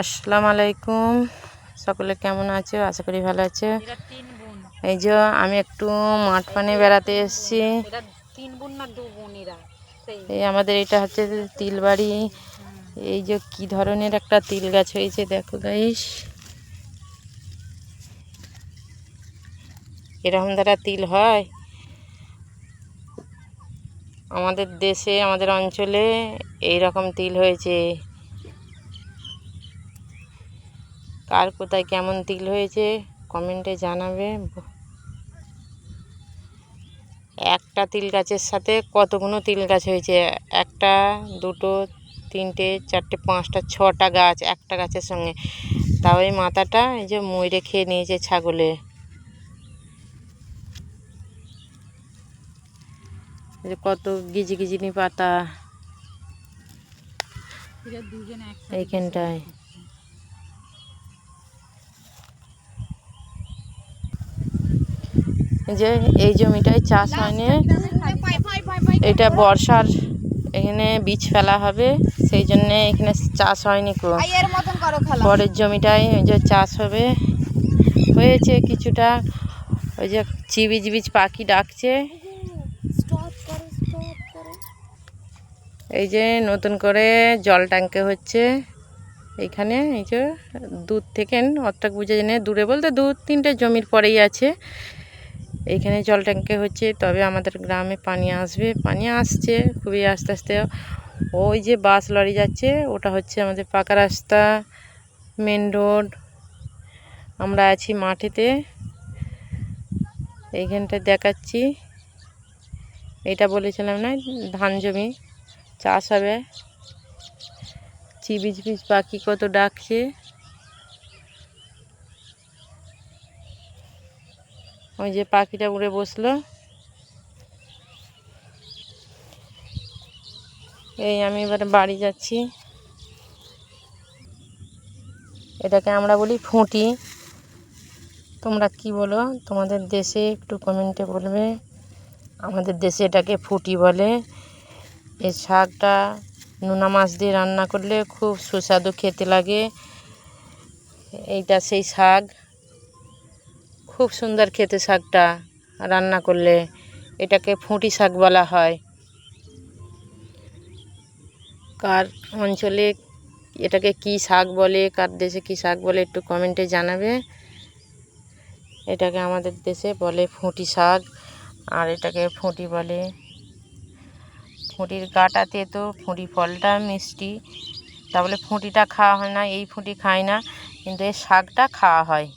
আসসালামু আলাইকুম। সকলে কেমন আছো? আশা করি ভালো আছো। এই যে আমি একটু মাঠ পানে বেড়াতে এসেছি। এই আমাদের এটা হচ্ছে তিল বাড়ি। এই যে কি ধরনের একটা তিল গাছ হয়েছে দেখো গাইস, এরকম দ্বারা তিল হয় আমাদের দেশে, আমাদের অঞ্চলে এই রকম তিল হয়েছে। কার কোথায় কেমন তিল হয়েছে কমেন্টে জানাবে। একটা তিল গাছের সাথে কতগুলো তিল গাছ হয়েছে, একটা দুটো তিনটে চারটে পাঁচটা ছটা গাছ একটা গাছের সঙ্গে। তাও এই মাথাটা এই যে ময়ূরে খেয়ে নিয়েছে ছাগলে। কত গিজি গিজিনি পাতা এইখানটায়। যে এই জমিটায় চাষ হয়নি, এটা বর্ষার এখানে বীজ ফেলা হবে, সেই জন্যে এখানে চাষ হয়নি। পরের জমিটায় ওই যে চাষ হবে, হয়েছে কিছুটা। ওই যে চিবিজ বিজ পাখি ডাকছে। এই যে নতুন করে জল ট্যাঙ্কে হচ্ছে এইখানে। এই যে দূর থেকে অতটা বুঝে জেনে, দূরে বলতে দু তিনটে জমির পরেই আছে। এইখানে জল ট্যাঙ্কে হচ্ছে, তবে আমাদের গ্রামে পানি আসবে, পানি আসছে খুবই আস্তে আস্তে। ওই যে বাস লরি যাচ্ছে ওটা হচ্ছে আমাদের পাকা রাস্তা, মেন রোড। আমরা আছি মাঠেতে, এইখানটা দেখাচ্ছি। এটা বলেছিলাম না ধান জমি চাষ হবে। চিবিজ বিজ পাখি কত ডাকছে। ওই যে পাখিটা উড়ে বসলো। এই আমি এবারে বাড়ি যাচ্ছি। এটাকে আমরা বলি ফুঁটি। তোমরা কি বলো তোমাদের দেশে একটু কমেন্টে বলবে। আমাদের দেশে এটাকে ফুঁটি বলে। এই শাকটা নোনা মাছ দিয়ে রান্না করলে খুব সুস্বাদু খেতে লাগে। এইটা সেই শাক, খুব সুন্দর খেতে শাকটা রান্না করলে। এটাকে ফুঁটি শাক বলা হয়। কার অঞ্চলে এটাকে কি শাক বলে, কার দেশে কি শাক বলে একটু কমেন্টে জানাবে। এটাকে আমাদের দেশে বলে ফুঁটি শাক, আর এটাকে ফুঁটি বলে। ফুঁটির গাটাতে তো ফুঁটি ফলটা মিষ্টি, তা বলে ফুঁটিটা খাওয়া হয় না, এই ফুঁটি খায় না, কিন্তু এই শাকটা খাওয়া হয়।